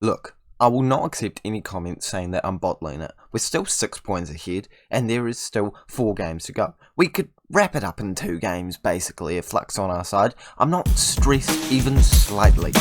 Look, I will not accept any comments saying that I'm bottling it. We're still 6 points ahead, and there is still 4 games to go. We could wrap it up in 2 games, basically, if luck's on our side. I'm not stressed even slightly.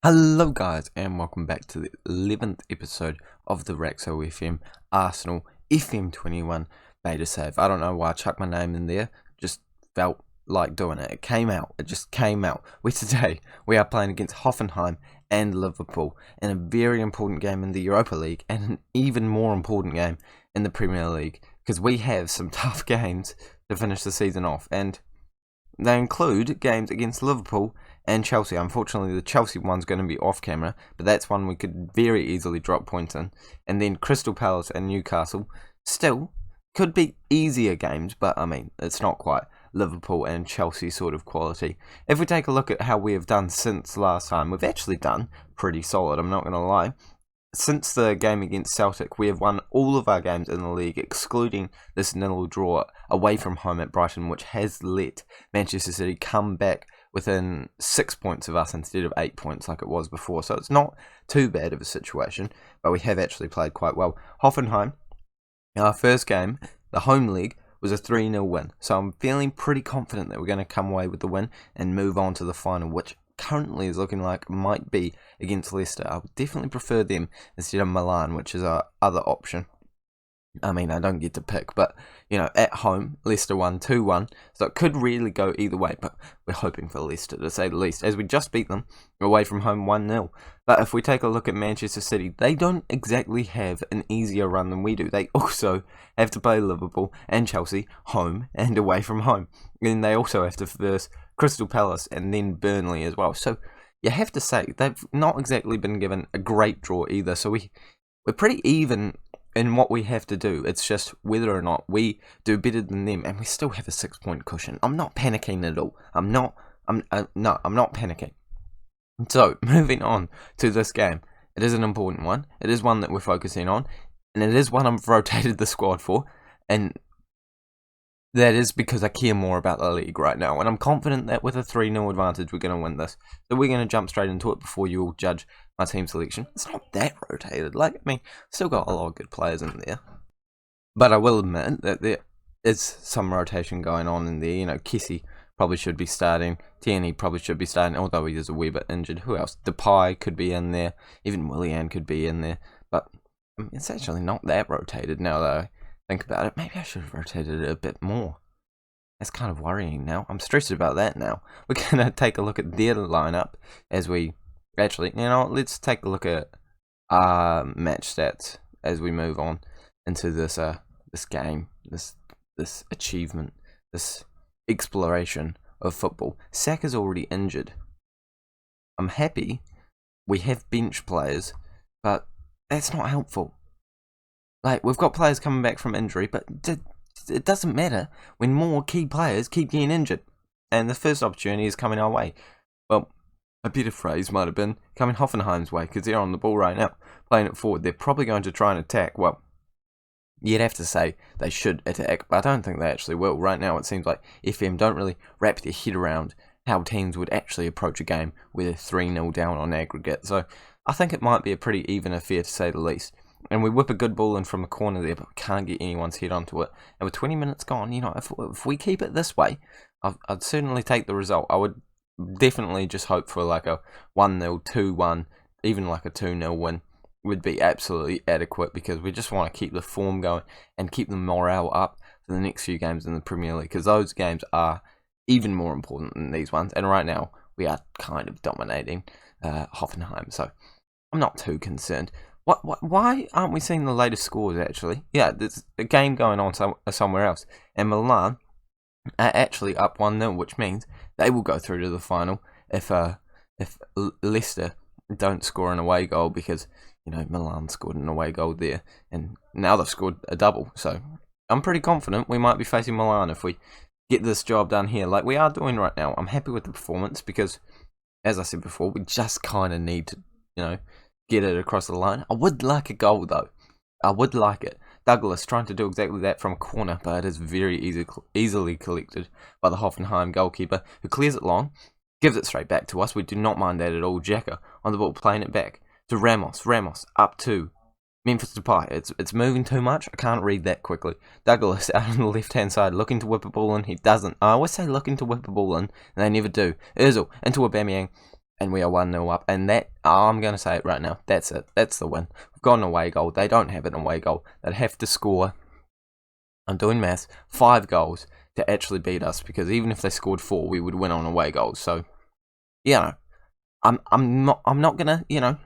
Hello guys, and welcome back to the 11th episode of the Raxo FM Arsenal FM21 beta save. I don't know why I chucked my name in there, just felt like doing it. It just came out. Today we are playing against Hoffenheim and Liverpool in a very important game in the Europa League and an even more important game in the Premier League, because we have some tough games to finish the season off, and they include games against Liverpool and Chelsea. Unfortunately, the Chelsea one's going to be off camera, but that's one we could very easily drop points in. And then Crystal Palace and Newcastle still could be easier games, but I mean, it's not quite Liverpool and Chelsea sort of quality. If we take a look at how we have done since last time, we've actually done pretty solid, I'm not going to lie. Since the game against Celtic, we have won all of our games in the league, excluding this 0 draw away from home at Brighton, which has let Manchester City come back within 6 points of us instead of 8 points like it was before. So it's not too bad of a situation, but we have actually played quite well. Hoffenheim, our first game, the home leg, was a 3-0 win. So I'm feeling pretty confident that we're going to come away with the win and move on to the final, which currently is looking like might be against Leicester. I would definitely prefer them instead of Milan, which is our other option. I mean, I don't get to pick, but, you know, at home, Leicester won 2-1, so it could really go either way, but we're hoping for Leicester, to say the least, as we just beat them away from home 1-0. But if we take a look at Manchester City, they don't exactly have an easier run than we do. They also have to play Liverpool and Chelsea home and away from home. And they also have to verse Crystal Palace and then Burnley as well. So you have to say, they've not exactly been given a great draw either, so we're pretty even in what we have to do. It's just whether or not we do better than them, and we still have a 6-point cushion. I'm not panicking at all. I'm not panicking. So, moving on to this game. It is an important one. It is one that we're focusing on, and it is one I've rotated the squad for, and that is because I care more about the league right now, and I'm confident that with a 3-0 advantage we're going to win this. So we're going to jump straight into it before you all judge my team selection. It's not that rotated. Like, I mean, still got a lot of good players in there. But I will admit that there is some rotation going on in there. You know, Kessie probably should be starting. Tierney probably should be starting, although he is a wee bit injured. Who else? Depay could be in there. Even Willian could be in there. But I mean, it's actually not that rotated now that I think about it. Maybe I should have rotated it a bit more. That's kind of worrying now. I'm stressed about that now. We're going to take a look at their lineup as we... Actually, you know, let's take a look at match stats as we move on into this this game, this achievement, this exploration of football. Saka's already injured. I'm happy we have bench players, but that's not helpful. Like, we've got players coming back from injury, but it doesn't matter when more key players keep getting injured. And the first opportunity is coming our way. Well, a better phrase might have been coming Hoffenheim's way, because they're on the ball right now, playing it forward. They're probably going to try and attack. Well, you'd have to say they should attack, but I don't think they actually will. Right now, it seems like FM don't really wrap their head around how teams would actually approach a game with a 3-0 down on aggregate. So I think it might be a pretty even affair, to say the least. And we whip a good ball in from the corner there, but we can't get anyone's head onto it. And with 20 minutes gone, you know, if we keep it this way, I'd certainly take the result. I would definitely just hope for like a 1-0, 2-1, even like a 2-0 win would be absolutely adequate, because we just want to keep the form going and keep the morale up for the next few games in the Premier League, because those games are even more important than these ones. And right now, we are kind of dominating Hoffenheim, so I'm not too concerned. Why aren't we seeing the latest scores, actually? Yeah, there's a game going on somewhere else, and Milan are actually up 1-0, which means they will go through to the final if Leicester don't score an away goal, because, you know, Milan scored an away goal there, and now they've scored a double. So I'm pretty confident we might be facing Milan if we get this job done here, like we are doing right now. I'm happy with the performance because, as I said before, we just kind of need to, you know, get it across the line. I would like a goal, though. I would like it. Douglas trying to do exactly that from a corner, but it is very easily collected by the Hoffenheim goalkeeper, who clears it long, gives it straight back to us. We do not mind that at all. Xhaka on the ball, playing it back to Ramos. Ramos up to Memphis Depay. It's moving too much. I can't read that quickly. Douglas out on the left-hand side, looking to whip a ball in. He doesn't. I always say looking to whip a ball in, and they never do. Ozil into Aubameyang, and we are 1-0 up. And that, I'm going to say it right now, that's it. That's the win. We've got an away goal. They don't have an away goal. They'd have to score, I'm doing maths, 5 goals to actually beat us, because even if they scored 4, we would win on away goals. So, I'm not going to,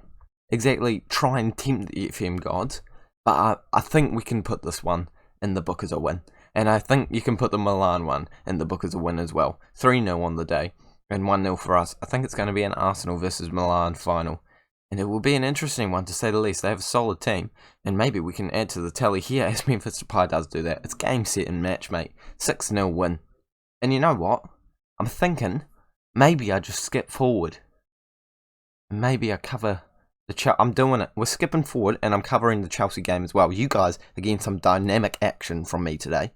exactly try and tempt the FM gods, but I think we can put this one in the book as a win. And I think you can put the Milan one in the book as a win as well. 3-0 on the day, and 1-0 for us. I think it's going to be an Arsenal versus Milan final, and it will be an interesting one to say the least. They have a solid team, and maybe we can add to the tally here as Memphis Depay does do that. It's game, set, and match, mate. 6-0 win. And you know what? I'm thinking maybe I just skip forward. Maybe I cover I'm doing it. We're skipping forward, and I'm covering the Chelsea game as well. You guys are getting some dynamic action from me today.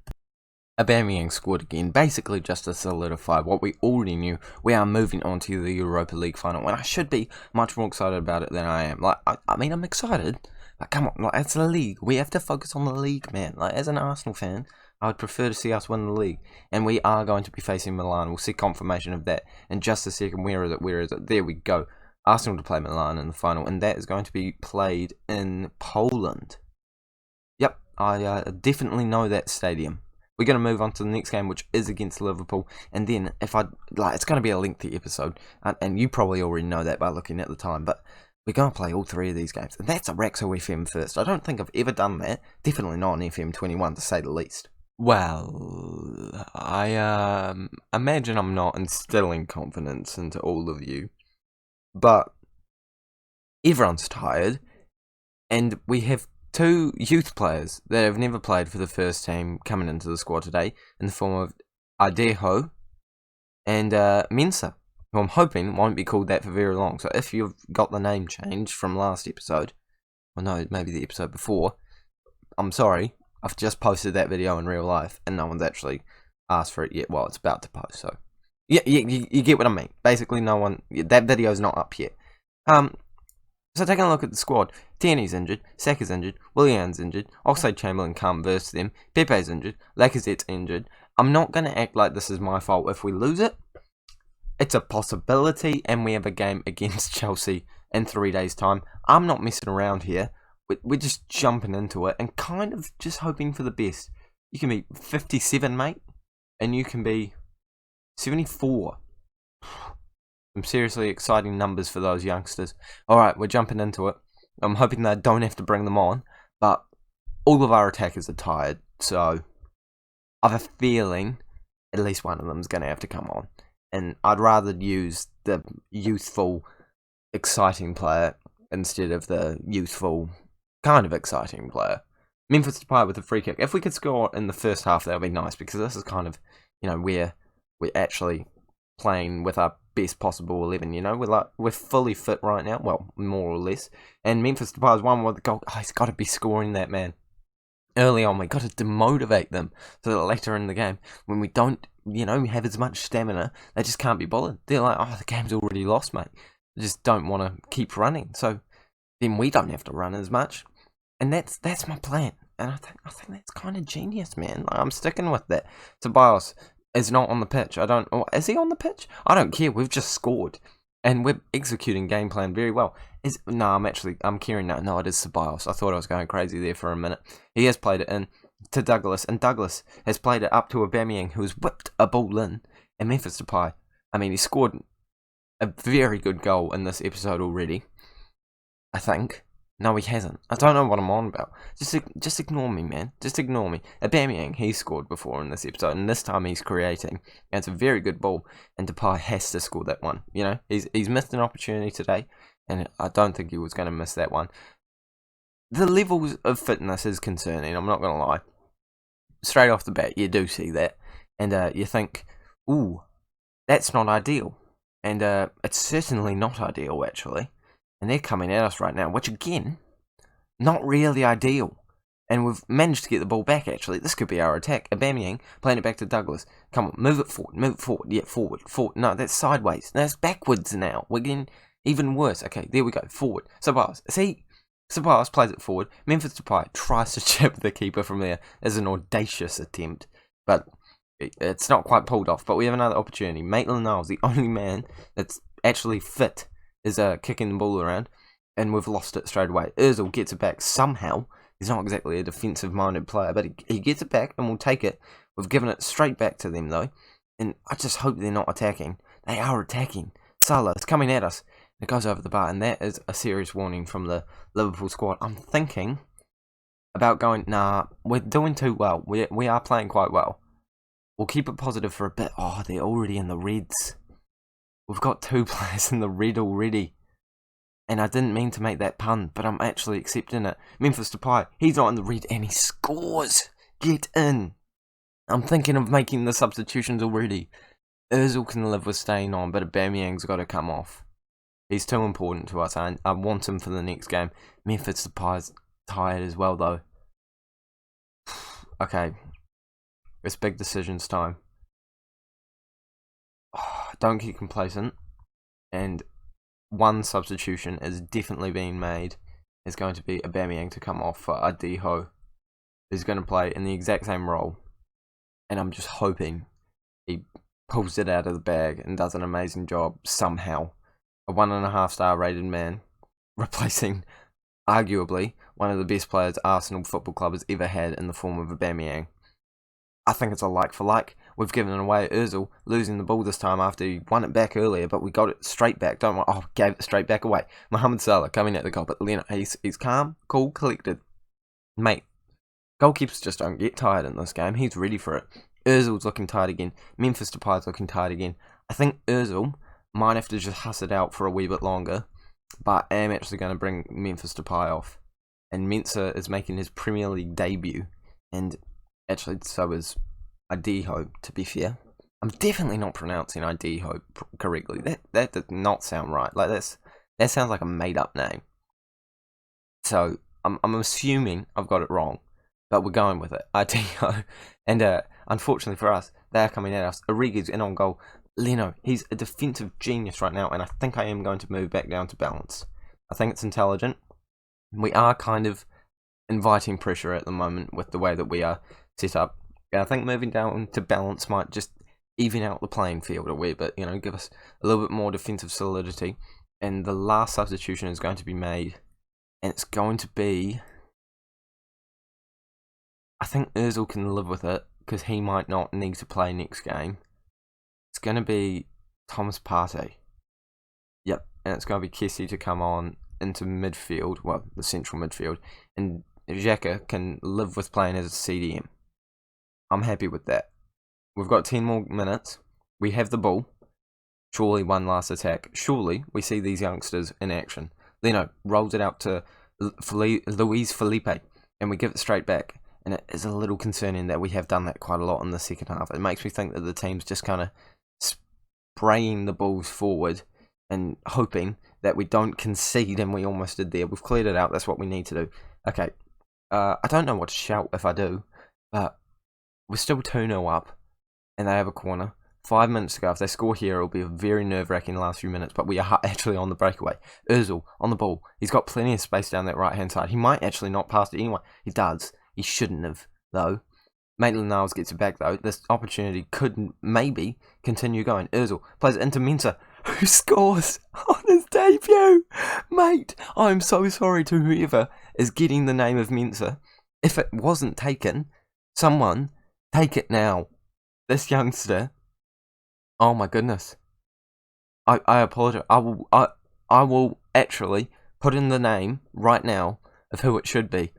Aubameyang scored again, basically just to solidify what we already knew. We are moving on to the Europa League final, and I should be much more excited about it than I am. I'm excited, but come on, it's the league. We have to focus on the league, man. As an Arsenal fan, I would prefer to see us win the league, and we are going to be facing Milan. We'll see confirmation of that in just a second. Where is it? There we go. Arsenal to play Milan in the final, and that is going to be played in Poland. Yep, I definitely know that stadium. We're going to move on to the next game, which is against Liverpool, and then it's going to be a lengthy episode, and you probably already know that by looking at the time, but we're going to play all 3 of these games, and that's a Raxo FM first. I don't think I've ever done that, definitely not on FM21 to say the least. Well, I imagine I'm not instilling confidence into all of you, but everyone's tired, and we have 2 youth players that have never played for the first team coming into the squad today, in the form of Adeho and Mensah, who I'm hoping won't be called that for very long. So if you've got the name changed from last episode, or no, maybe the episode before, I'm sorry. I've just posted that video in real life, and no one's actually asked for it yet. Well, it's about to post, so yeah, you get what I mean. Basically, no one. That video's not up yet. So taking a look at the squad, Tierney's injured, Saka's injured, Willian's injured, Oxlade-Chamberlain can't verse them, Pepe's injured, Lacazette's injured. I'm not going to act like this is my fault if we lose it. It's a possibility, and we have a game against Chelsea in 3 days' time. I'm not messing around here. We're just jumping into it and kind of just hoping for the best. You can be 57, mate, and you can be 74. Some seriously exciting numbers for those youngsters. Alright, we're jumping into it. I'm hoping they don't have to bring them on, but all of our attackers are tired, so I have a feeling at least one of them is going to have to come on. And I'd rather use the youthful, exciting player instead of the youthful, kind of exciting player. Memphis Depay with a free kick. If we could score in the first half, that would be nice, because this is kind of, where we're actually playing with our best possible 11, we're fully fit right now, well, more or less, and Memphis Depay's one with the goal. He's got to be scoring that, man. Early on, we got to demotivate them so that later in the game, when we don't, have as much stamina, they just can't be bothered. They're like, the game's already lost, mate. They just don't want to keep running, so then we don't have to run as much, and that's my plan, and I think that's kind of genius, man. I'm sticking with that. Tobias is not on the pitch. Is he on the pitch? I don't care. We've just scored, and we're executing game plan very well. I'm caring now. No, it is Ceballos. I thought I was going crazy there for a minute. He has played it in to Douglas, and Douglas has played it up to Aubameyang, who has whipped a ball in, and Memphis Depay. He scored a very good goal in this episode already, I think. No, he hasn't. I don't know what I'm on about. Just ignore me, man. Just ignore me. Aubameyang, he scored before in this episode, and this time he's creating. And it's a very good ball, and Depay has to score that one. He's missed an opportunity today, and I don't think he was going to miss that one. The levels of fitness is concerning, I'm not going to lie. Straight off the bat, you do see that, and you think, ooh, that's not ideal. And it's certainly not ideal, actually. And they're coming at us right now, which again, not really ideal. And we've managed to get the ball back, actually. This could be our attack. Aubameyang playing it back to Douglas. Come on, move it forward, move it forward. Yeah, forward, forward. No, that's sideways. That's backwards now. We're getting even worse. Okay, there we go. Forward. Sabas. See? Sabas plays it forward. Memphis Depay tries to chip the keeper from there as an audacious attempt. But it's not quite pulled off. But we have another opportunity. Maitland-Niles, the only man that's actually fit, is kicking the ball around. And we've lost it straight away. Ozil gets it back somehow. He's not exactly a defensive-minded player, but he gets it back and we'll take it. We've given it straight back to them, though. And I just hope they're not attacking. They are attacking. Salah is coming at us. It goes over the bar, and that is a serious warning from the Liverpool squad. I'm thinking about going, nah, we're doing too well. We are playing quite well. We'll keep it positive for a bit. Oh, they're already in the reds. We've got 2 players in the red already. And I didn't mean to make that pun, but I'm actually accepting it. Memphis Depay, he's not in the red, and he scores. Get in. I'm thinking of making the substitutions already. Ozil can live with staying on, but Aubameyang's got to come off. He's too important to us. I want him for the next game. Memphis Depay's tired as well, though. Okay. It's big decisions time. Don't get complacent. And one substitution is definitely being made. Is going to be Aubameyang to come off for Adiho, who's going to play in the exact same role. And I'm just hoping he pulls it out of the bag and does an amazing job somehow. A 1.5 star rated man, replacing arguably one of the best players Arsenal Football Club has ever had in the form of Aubameyang. I think it's a like for like. We've given away Ozil, losing the ball this time after he won it back earlier, but we got it straight back. Gave it straight back away. Mohamed Salah coming at the goal, but he's calm, cool, collected. Mate, goalkeepers just don't get tired in this game. He's ready for it. Ozil's looking tired again. Memphis Depay's looking tired again. I think Ozil might have to just huss it out for a wee bit longer, but I am actually going to bring Memphis Depay off. And Mensah is making his Premier League debut, and actually so is Adiho, to be fair. I'm definitely not pronouncing Adiho correctly. That does not sound right. Like that sounds like a made up name. So I'm assuming I've got it wrong, but we're going with it. Adiho. And unfortunately for us, they're coming at us. Origi's in on goal. Leno, he's a defensive genius right now, and I think I am going to move back down to balance. I think it's intelligent. We are kind of inviting pressure at the moment with the way that we are set up. And I think moving down to balance might just even out the playing field a wee bit, give us a little bit more defensive solidity. And the last substitution is going to be made, and it's going to be... I think Ozil can live with it, because he might not need to play next game. It's going to be Thomas Partey. Yep, and it's going to be Kessie to come on into midfield, well, the central midfield, and Xhaka can live with playing as a CDM. I'm happy with that. We've got 10 more minutes. We have the ball. Surely one last attack. Surely we see these youngsters in action. Leno rolls it out to Luis Felipe, and we give it straight back. And it is a little concerning that we have done that quite a lot in the second half. It makes me think that the team's just kind of spraying the balls forward and hoping that we don't concede, and we almost did there. We've cleared it out. That's what we need to do. Okay. I don't know what to shout if I do, but we're still 2-0 up, and they have a corner. 5 minutes to go. If they score here, it'll be a very nerve-wracking last few minutes, but we are actually on the breakaway. Ozil on the ball. He's got plenty of space down that right-hand side. He might actually not pass it anyway. He does. He shouldn't have, though. Maitland-Niles gets it back, though. This opportunity could maybe continue going. Ozil plays it into Mensah, who scores on his debut. Mate, I'm so sorry to whoever is getting the name of Mensah. If it wasn't taken, someone take it now. This youngster... Oh my goodness. I apologize. I will actually put in the name right now of who it should be.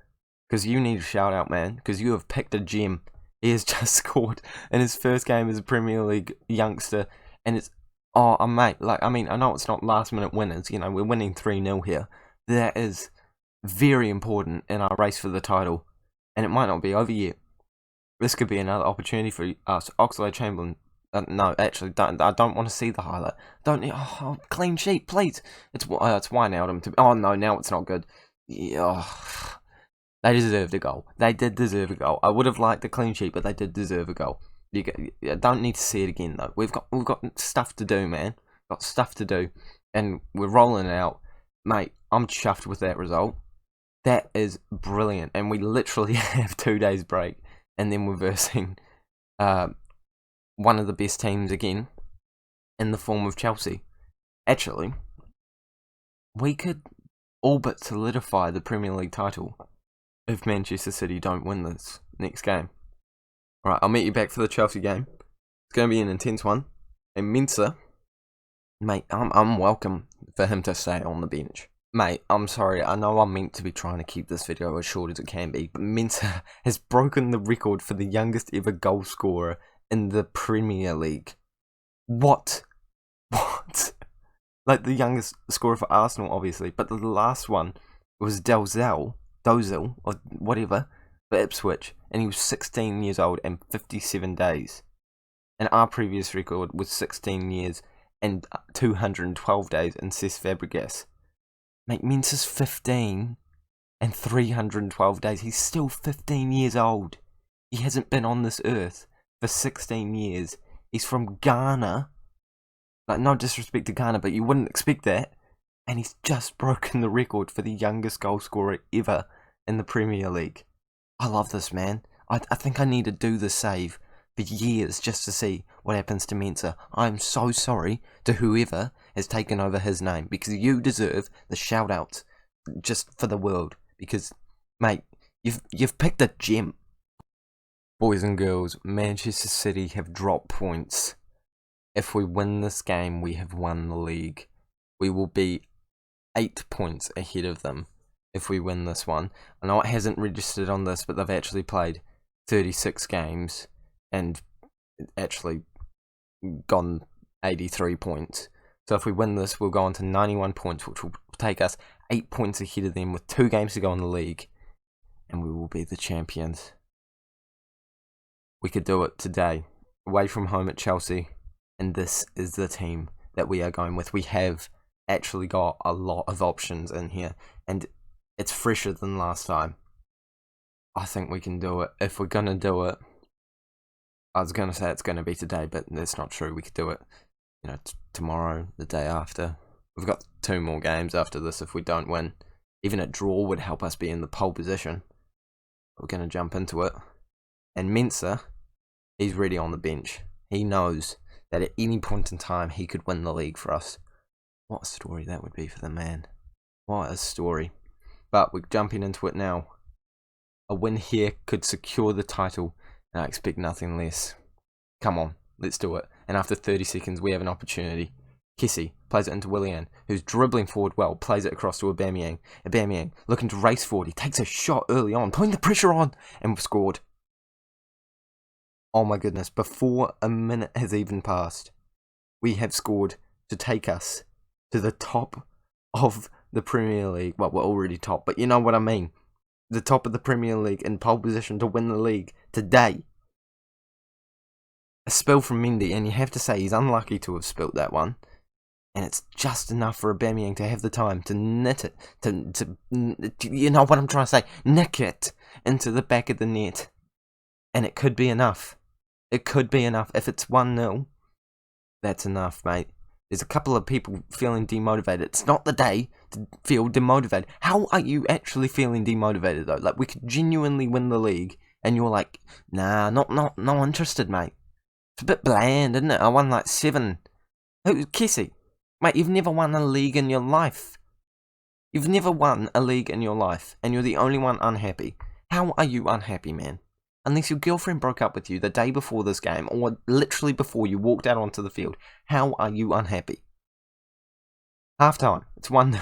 Because you need a shout out, man. Because you have picked a gem. He has just scored in his first game as a Premier League youngster. And it's... Oh, mate. I know it's not last minute winners. We're winning 3-0 here. That is very important in our race for the title. And it might not be over yet. This could be another opportunity for us. Oxlade-Chamberlain... no, actually, I don't want to see the highlight. Clean sheet, please. It's Wijnaldum to... Oh, no, now it's not good. Yeah, They deserved a goal. They did deserve a goal. I would have liked a clean sheet, but they did deserve a goal. You don't need to see it again though. We've got stuff to do, man. Got stuff to do, and we're rolling it out, mate. I'm chuffed with that result. That is brilliant, and we literally have 2 days break, and then we're versing one of the best teams again, in the form of Chelsea. Actually, we could all but solidify the Premier League title if Manchester City don't win this next game. Alright, I'll meet you back for the Chelsea game. It's going to be an intense one. And Mensah, mate, I'm welcome for him to stay on the bench. Mate, I'm sorry, I know I'm meant to be trying to keep this video as short as it can be, but Mensah has broken the record for the youngest ever goal scorer in the Premier League. What? Like, the youngest scorer for Arsenal, obviously, but the last one was Dozil, or whatever, for Ipswich, and he was 16 years old and 57 days. And our previous record was 16 years and 212 days in Cesc Fabregas. Mate, Mensah's 15 and 312 days. He's still 15 years old. He hasn't been on this earth for 16 years. He's from Ghana. Like, no disrespect to Ghana, but you wouldn't expect that. And he's just broken the record for the youngest goal scorer ever in the Premier League. I love this, man. I think I need to do the save for years just to see what happens to Mensah. I'm so sorry to whoever has taken over his name, because you deserve the shout out just for the world. Because, mate, you've picked a gem. Boys and girls, Manchester City have dropped points. If we win this game, we have won the league. We will be 8 points ahead of them if we win this one. I know it hasn't registered on this, but they've actually played 36 games and actually gone 83 points. So if we win this, we'll go on to 91 points, which will take us 8 points ahead of them with 2 games to go in the league, and we will be the champions. We could do it today, away from home at Chelsea, and this is the team that we are going with. We have actually got a lot of options in here, and it's fresher than last time. I think we can do it. If we're going to do it, I was going to say it's going to be today, but that's not true. We could do it, tomorrow, the day after. We've got 2 more games after this if we don't win. Even a draw would help us be in the pole position. We're going to jump into it. And Mensah, he's ready on the bench. He knows that at any point in time he could win the league for us. What a story that would be for the man. What a story. But we're jumping into it now. A win here could secure the title, and I expect nothing less. Come on, let's do it. And after 30 seconds, we have an opportunity. Kessie plays it into Willian, who's dribbling forward well, plays it across to Aubameyang. Aubameyang looking to race forward. He takes a shot early on, putting the pressure on, and we've scored. Oh my goodness, before a minute has even passed, we have scored to take us to the top of the Premier League. Well, we're already top, but you know what I mean. The top of the Premier League in pole position to win the league today. A spill from Mendy, and you have to say he's unlucky to have spilt that one. And it's just enough for Aubameyang to have the time to knit it, to you know what I'm trying to say, nick it into the back of the net. And it could be enough. It could be enough. If it's 1-0, that's enough, mate. There's a couple of people feeling demotivated. It's not the day to feel demotivated. How are you actually feeling demotivated, though? Like, we could genuinely win the league, and you're like, nah, not interested, mate. It's a bit bland, isn't it? I won like 7. Kessie, mate, you've never won a league in your life. You've never won a league in your life, and you're the only one unhappy. How are you unhappy, man? Unless your girlfriend broke up with you the day before this game, or literally before you walked out onto the field, how are you unhappy? Half time, it's 1-0.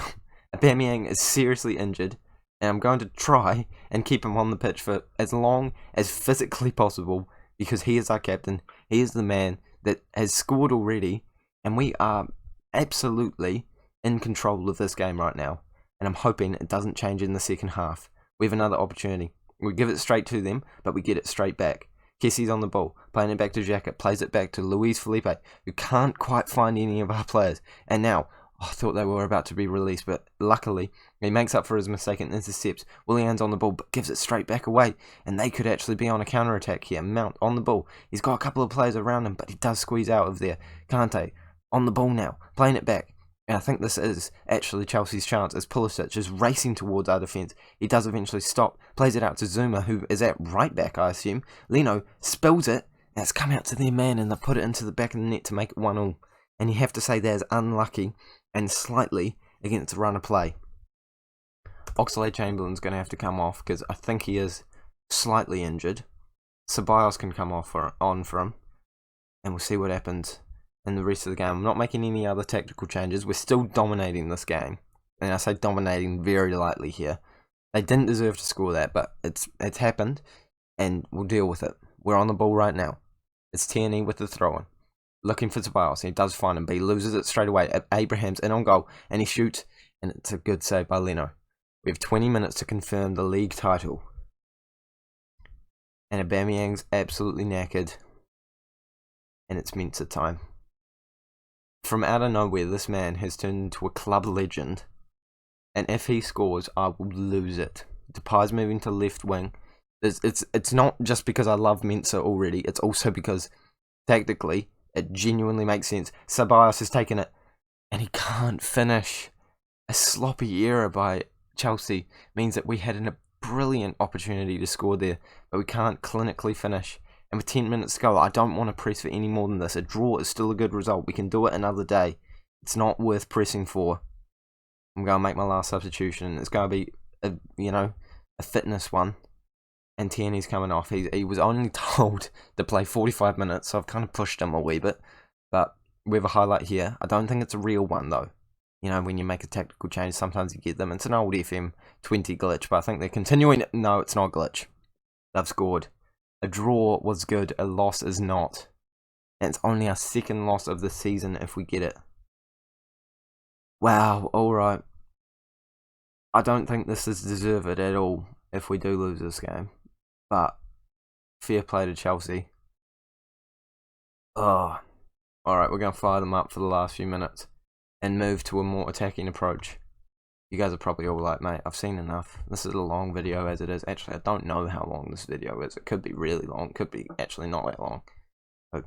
Aubameyang is seriously injured, and I'm going to try and keep him on the pitch for as long as physically possible, because he is our captain. He is the man that has scored already, and we are absolutely in control of this game right now. And I'm hoping it doesn't change in the second half. We have another opportunity. We give it straight to them, but we get it straight back. Kessie's on the ball, playing it back to Xhaka, plays it back to Luis Felipe, who can't quite find any of our players. And now, I thought they were about to be released, but luckily he makes up for his mistake and intercepts. Willian's on the ball, but gives it straight back away, and they could actually be on a counter-attack here. Mount on the ball. He's got a couple of players around him, but he does squeeze out of there. Kante on the ball now, playing it back. And I think this is actually Chelsea's chance as Pulisic is racing towards our defence. He does eventually stop, plays it out to Zuma, who is at right back, I assume. Leno spills it, and it's come out to their man, and they put it into the back of the net to make it 1-1. And you have to say that is unlucky and slightly against the run of play. Oxlade-Chamberlain's going to have to come off because I think he is slightly injured. Ceballos can come on for him, and we'll see what happens in the rest of the game. I'm not making any other tactical changes. We're still dominating this game, and I say dominating very lightly here. They didn't deserve to score that, but it's happened, and we'll deal with it. We're on the ball right now. It's Tierney with the throw-in, looking for Ceballos. He does find him, but he loses it straight away. Abraham's in on goal, and he shoots, and it's a good save by Leno. We have 20 minutes to confirm the league title, and Aubameyang's absolutely knackered, and it's Mensa time. From out of nowhere, this man has turned into a club legend, and if he scores, I will lose it. Depay's moving to left wing. It's not just because I love Mensa already, it's also because, tactically, it genuinely makes sense. Ceballos has taken it, and he can't finish. A sloppy error by Chelsea means that we had a brilliant opportunity to score there, but we can't clinically finish. And with 10 minutes to go, I don't want to press for any more than this. A draw is still a good result. We can do it another day. It's not worth pressing for. I'm going to make my last substitution. It's going to be, a fitness one. And Tierney's coming off. He was only told to play 45 minutes, so I've kind of pushed him a wee bit. But we have a highlight here. I don't think it's a real one, though. When you make a tactical change, sometimes you get them. It's an old FM20 glitch, but I think they're continuing. No, it's not a glitch. They've scored. A draw was good, a loss is not. And it's only our second loss of the season if we get it. Wow, alright. I don't think this is deserved at all if we do lose this game. But, fair play to Chelsea. Oh. Alright, we're going to fire them up for the last few minutes and move to a more attacking approach. You guys are probably all like, mate, I've seen enough. This is a long video as it is. Actually, I don't know how long this video is. It could be really long. It could be actually not that long. But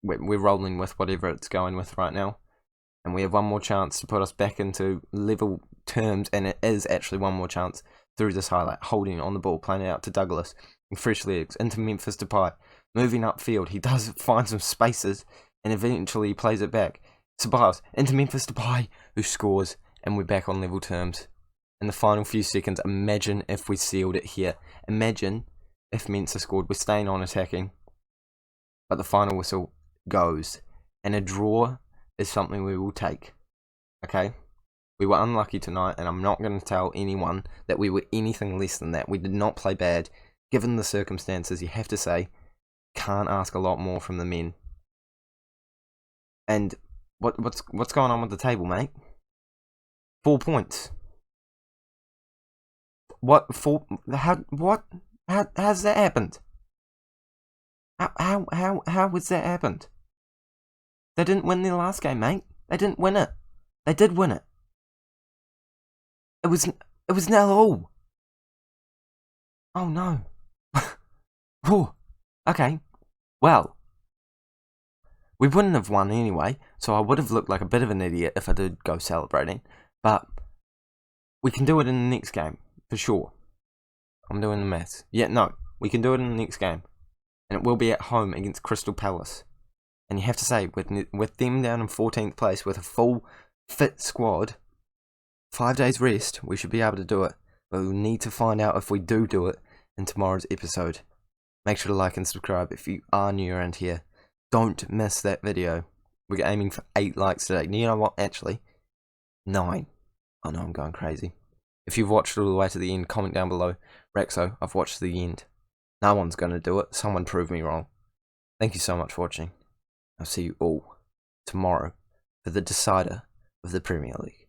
we're rolling with whatever it's going with right now. And we have one more chance to put us back into level terms. And it is actually one more chance through this highlight. Holding on the ball, playing it out to Douglas. And fresh legs into Memphis Depay. Moving upfield. He does find some spaces. And eventually he plays it back. Ceballos into Memphis Depay, who scores. And we're back on level terms. In the final few seconds, imagine if we sealed it here. Imagine if Mensa scored. We're staying on attacking. But the final whistle goes. And a draw is something we will take. Okay? We were unlucky tonight, and I'm not going to tell anyone that we were anything less than that. We did not play bad. Given the circumstances, you have to say, can't ask a lot more from the men. And what's going on with the table, mate? 4 points. What? How's that happened? How was that happened? They didn't win their last game, mate. They didn't win it. They did win it. It was 0-0. Oh no. Oh, okay. Well, we wouldn't have won anyway, so I would have looked like a bit of an idiot if I did go celebrating. But we can do it in the next game, for sure. I'm doing the maths. Yeah, no, we can do it in the next game. And it will be at home against Crystal Palace. And you have to say, with them down in 14th place, with a full fit squad, 5 days rest, we should be able to do it. But we'll need to find out if we do it in tomorrow's episode. Make sure to like and subscribe if you are new around here. Don't miss that video. We're aiming for 8 likes today. You know what? Actually, 9. I know I'm going crazy. If you've watched all the way to the end, comment down below. Rexo, I've watched to the end. No one's going to do it. Someone prove me wrong. Thank you so much for watching. I'll see you all tomorrow for the decider of the Premier League.